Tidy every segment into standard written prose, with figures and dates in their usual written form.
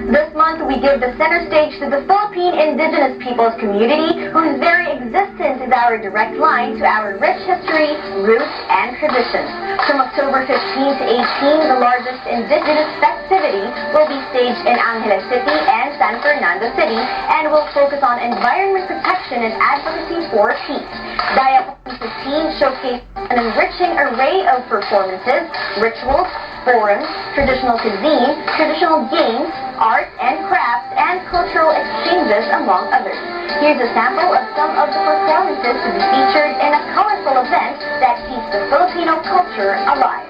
This month, we give the center stage to the Philippine indigenous peoples community, whose very existence is our direct line to our rich history, roots, and traditions. From October 15 to 18, the largest indigenous festivity will be staged in Angeles City and San Fernando City, and will focus on environment protection and advocacy for peace. Daya 15 showcases an enriching array of performances, rituals, forums, traditional cuisine, traditional games, art and crafts, and cultural exchanges, among others. Here's a sample of some of the performances to be featured in a colorful event that keeps the Filipino culture alive.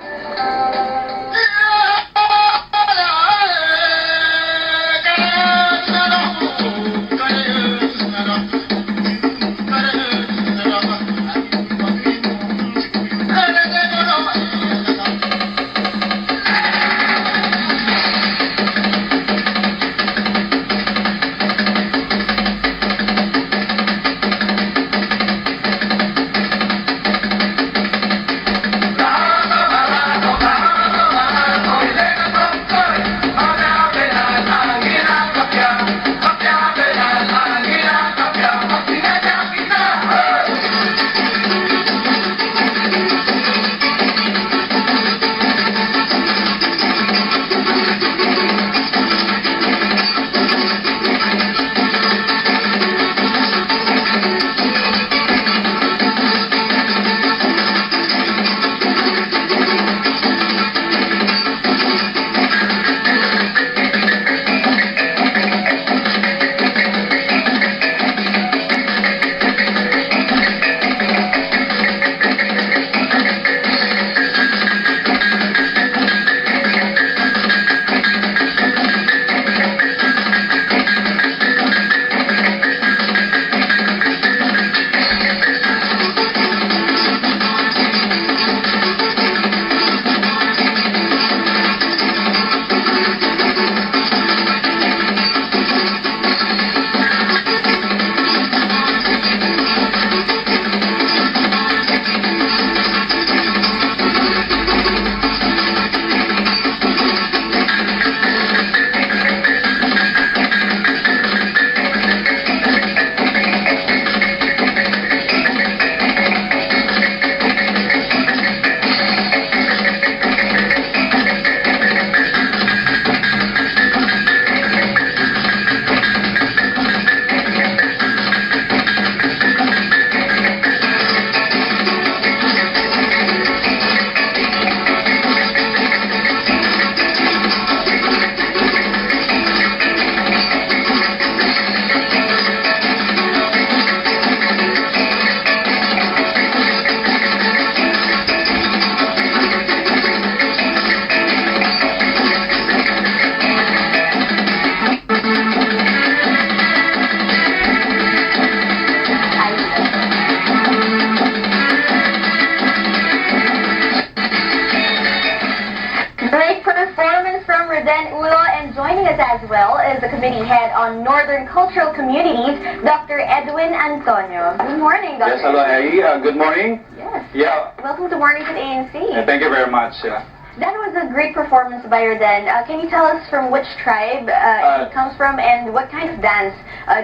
Great performance from Reden, and joining us as well is the committee head on Northern Cultural Communities, Dr. Edwin Antonio. Good morning, Dr. Yes, hello, Harry. Good morning. Yes. Yeah. Welcome to Mornings at ANC. Thank you very much. That was a great performance by Reden. Can you tell us from which tribe he comes from, and what kind of dance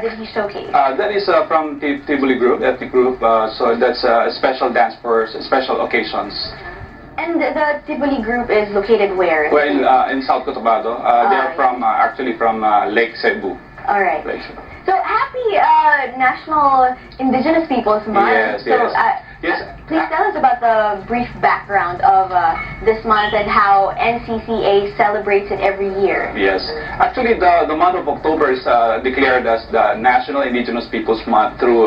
did he showcase? That is from the Tibuli group, ethnic group. So that's a special dance for special occasions. And the Tibuli group is located where? Well, in South Cotabato. They are from actually from Lake Cebu. All right. So happy National Indigenous Peoples Month. Yes, so, yes. Please tell us about the brief background of this month and how NCCA celebrates it every year. Yes. Actually, the month of October is declared as the National Indigenous Peoples Month through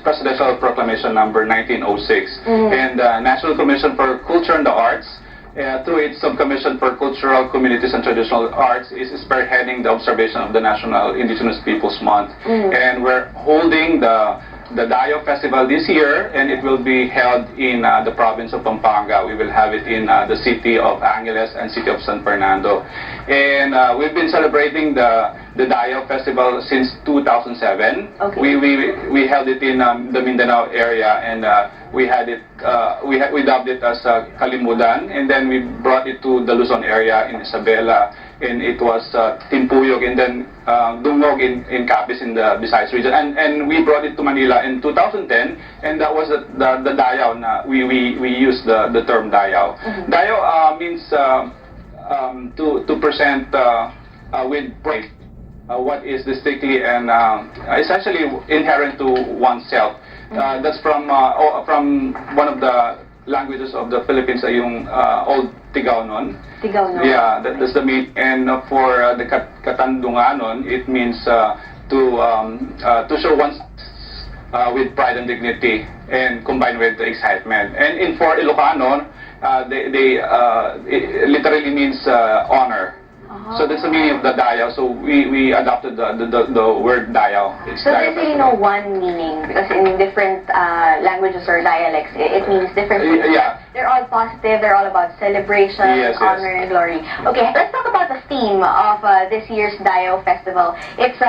Presidential Proclamation number 1906 and National Commission for Culture and the Arts. Through its Subcommission for Cultural Communities and Traditional Arts is spearheading the observation of the National Indigenous Peoples Month. And we're holding the Dayo Festival this year, and it will be held in the province of Pampanga. We will have it in the city of Angeles and city of San Fernando. And we've been celebrating the Dayo Festival since 2007. Okay. We held it in the Mindanao area, and we had it. We dubbed it as Kalimudan, and then we brought it to the Luzon area in Isabela. and it was Timpuyog, and then Dungog in Capiz in the Visayas region. And we brought it to Manila in 2010, and that was the Dayaw. We used the term Dayaw. Dayaw means to present with pride what is distinctly and essentially inherent to oneself. That's from one of the languages of the Philippines, yung Old Tigawnon. Tigawnon. Yeah, that's the meaning. And for the Katandunganon, it means to show one's with pride and dignity, and combined with excitement. And for Ilocano, it literally means honor. So that's the meaning of the Dayaw. So we adopted the word Dayaw. So there's really no one meaning, because in different languages or dialects, it means different things. Yeah. They're all positive. They're all about celebration, Yes, honor, and glory. Okay, let's talk about the theme of this year's Dayaw Festival. It's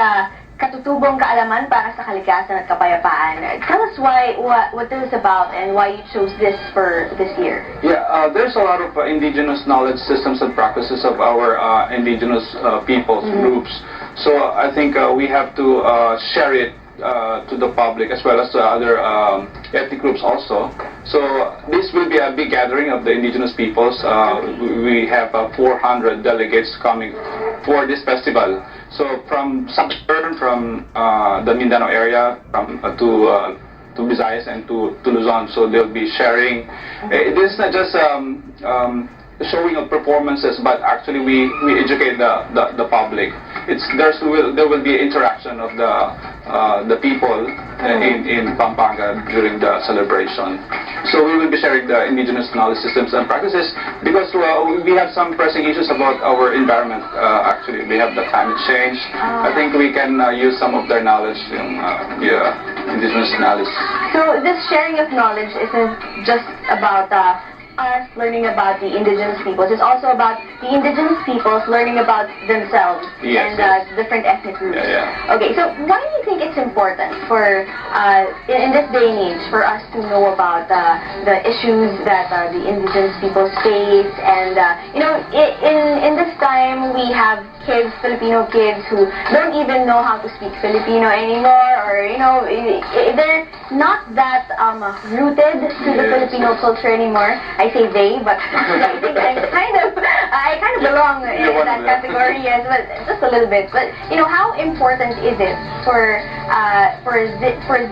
Katutubong Kaalaman para sa Kalikasan at Kapayapaan. Tell us what this is about and why you chose this for this year. Yeah, there's a lot of indigenous knowledge systems and practices of our indigenous peoples groups. So I think we have to share it to the public as well as to other ethnic groups also. So this will be a big gathering of the indigenous peoples. We have 400 delegates coming for this festival. So from Southern, from the Mindanao area, to Visayas and to Luzon. So they'll be sharing. This is not just showing of performances, but actually we educate the public. There will be interaction of the people in Pampanga during the celebration. So we will be sharing the indigenous knowledge systems and practices, because we have some pressing issues about our environment. Actually, we have the climate change. I think we can use some of their knowledge, indigenous knowledge. So this sharing of knowledge isn't just about us learning about the indigenous peoples. It's also about the indigenous peoples learning about themselves and different ethnic groups. Okay, so why do you think it's important for in this day and age for us to know about the issues that the indigenous peoples face? And in this time we have kids, Filipino kids, who don't even know how to speak Filipino anymore, or they're not that rooted to the Filipino culture anymore. I say they, but I think I kind of belong in that category, yes, but just a little bit. But how important is it for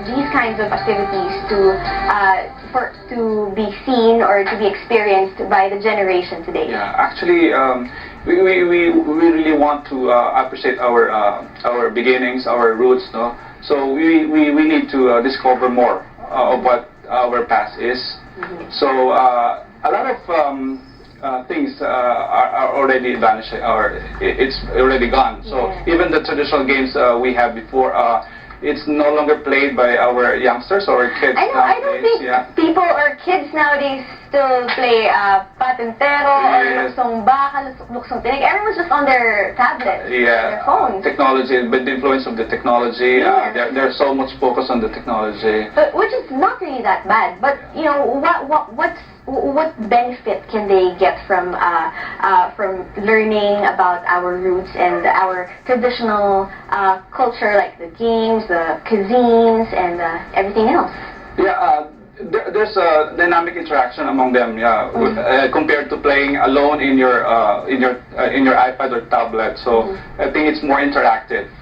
these kinds of activities to be seen or to be experienced by the generation today? Yeah, actually, we really want to appreciate our beginnings, our roots, no? So we need to discover more of what our past is. So a lot of things are already vanished, or it's already gone. So even the traditional games we had before, it's no longer played by our youngsters or kids nowadays. I don't think people or kids nowadays still play patentero or luksong baka, luksong tinig. Everyone's just on their tablets, their phones. Technology, with the influence of the technology, there's so much focus on the technology. But which is not really that bad. But what benefit can they get from learning about our roots and our traditional culture, like the games, the cuisines, and everything else? Yeah, there's a dynamic interaction among them. Compared to playing alone in your iPad or tablet. So I think it's more interactive.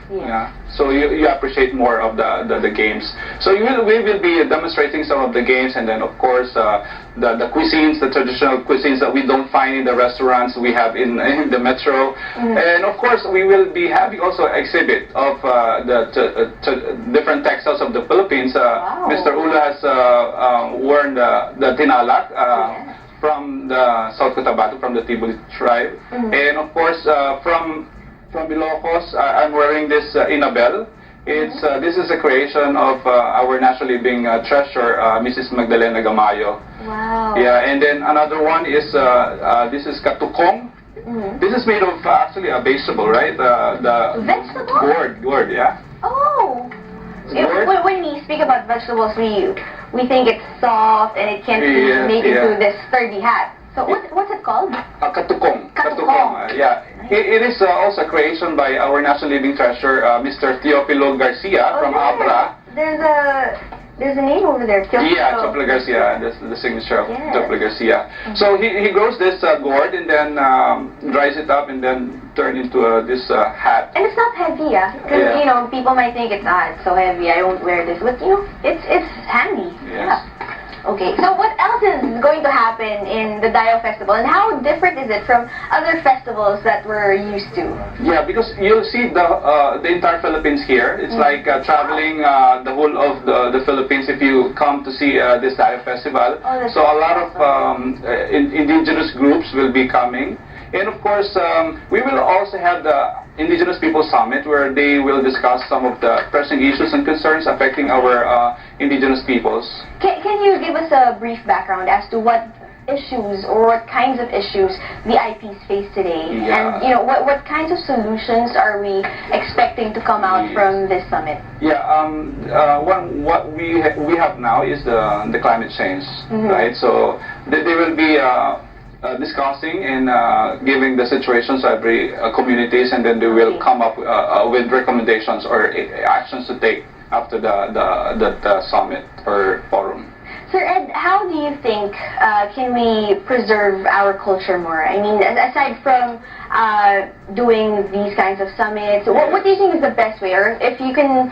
So you appreciate more of the games. So we will be demonstrating some of the games, and then of course the cuisines, the traditional cuisines that we don't find in the restaurants we have in the metro. And of course we will be having also exhibit of the different textiles of the Philippines. Mr. Ulo has worn the tinalak from the South Cotabato, from the Tibuli tribe. And of course from Ilocos, I'm wearing this inabel. This is a creation of our nationally living treasure, Mrs. Magdalena Gamayo. Wow. Yeah, and then another one is this is katukong. This is made of actually a vegetable, right? The vegetable? Gourd, yeah. Oh. When we speak about vegetables, we think it's soft and it can't be made into this sturdy hat. So what's it called? Katukong. Katukong. Yeah. It is also a creation by our national living treasure, Mr. Teofilo Garcia from Abra. There's a name over there. Yeah, Teofilo Garcia. That's the signature of Teofilo Garcia. So he grows this gourd and then dries it up and then turn into this hat. And it's not heavy, because you know people might think it's so heavy. I won't wear this, but you know it's handy. Yes. Yeah. Okay, so what else is going to happen in the Dayo Festival, and how different is it from other festivals that we're used to? Yeah, because you'll see the entire Philippines here. It's like traveling the whole of the Philippines if you come to see this Dayo Festival. So a lot of indigenous groups will be coming. And of course, we will also have the Indigenous Peoples Summit where they will discuss some of the pressing issues and concerns affecting our indigenous peoples. Can you give us a brief background as to what issues or what kinds of issues the IPs face today? Yeah. And you know, what kinds of solutions are we expecting to come out from this summit? Yeah, what we have now is the climate change, right? So they will be discussing and giving the situations to every communities, and then they will come up with recommendations or actions to take after the summit or forum. Sir Ed, how do you think can we preserve our culture more? I mean, aside from doing these kinds of summits, what do you think is the best way? Or if you can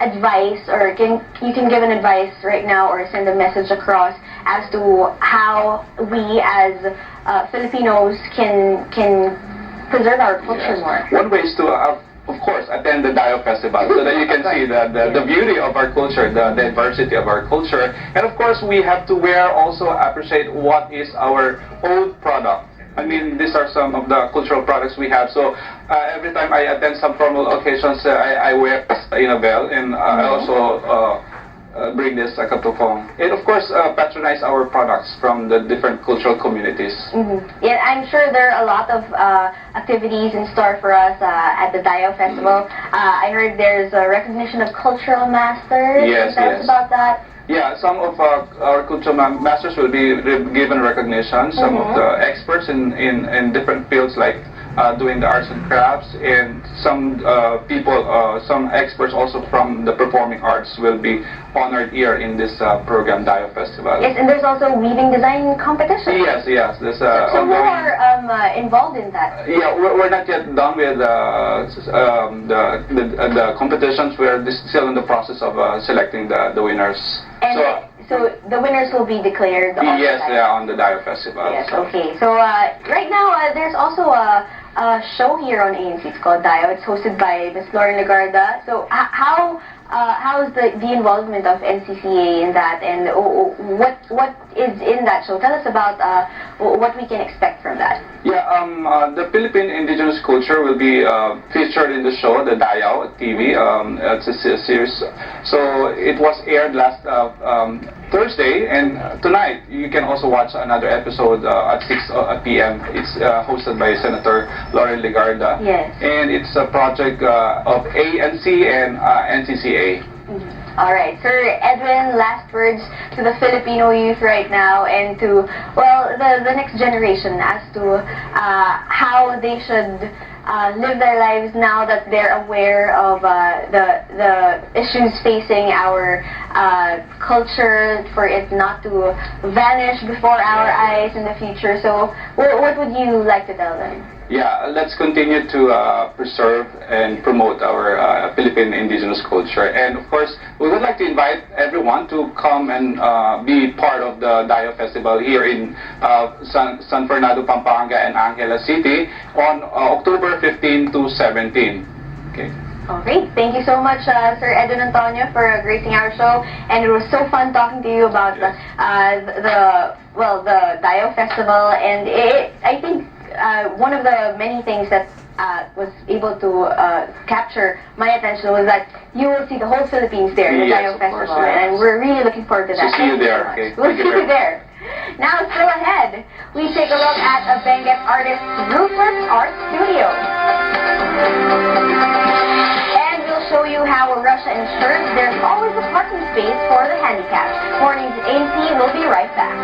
advise, or you can give an advice right now or send a message across as to how we as Filipinos can preserve our culture more. One way is to of course, attend the Dayo Festival so that you can see the beauty of our culture, the diversity of our culture. And of course, we have to also appreciate what is our old product. I mean, these are some of the cultural products we have. So every time I attend some formal occasions, I wear a bell, and I also bring this katukong. And of course, patronize our products from the different cultural communities. Yeah, I'm sure there are a lot of activities in store for us at the Dayo Festival. I heard there's a recognition of cultural masters. Yes, yes. About that? Yeah, some of our cultural masters will be given recognition. Some of the experts in different fields like doing the arts and crafts, and some people, some experts also from the performing arts will be honored here in this program, Dayo Festival. Yes, and there's also weaving design competition. Yes. There's so who are involved in that? Yeah, we're not yet done with the competitions. We're still in the process of selecting the winners. And so the winners will be declared on on the Dayo Festival. Yes, okay. So right now there's also a show here on ANC. It's called Dayo. It's hosted by Ms. Lauren Legarda. So how is the involvement of NCCA in that, and what is in that show? Tell us about what we can expect from that. Yeah, the Philippine indigenous culture will be featured in the show, the Dayo TV. It's a series. So it was aired last Thursday, and tonight you can also watch another episode at 6 p.m. It's hosted by Senator Lauren Legarda. Yes. And it's a project of ANC and NCCA. All right, Sir Edwin, last words to the Filipino youth right now, and to, well, the next generation as to how they should live their lives now that they're aware of the issues facing our culture, for it not to vanish before our eyes in the future. So what would you like to tell them? Yeah, let's continue to preserve and promote our Philippine indigenous culture. And of course, we would like to invite everyone to come and be part of the Dayo Festival here in San Fernando, Pampanga and Angela City on October 15 to 17. Okay. Okay, thank you so much, Sir Edwin Antonio, for gracing our show, and it was so fun talking to you about the Dayo Festival, and I think one of the many things that was able to capture my attention was that you will see the whole Philippines there in the Dayo Festival, and we're really looking forward to that. So see you there. Okay. We'll see you there. Now, still ahead, we take a look at a Benguet artist's ruthless art studio. And we'll show you how Russia ensures there's always a part parking space for the handicapped. Mornings at ANC will be right back.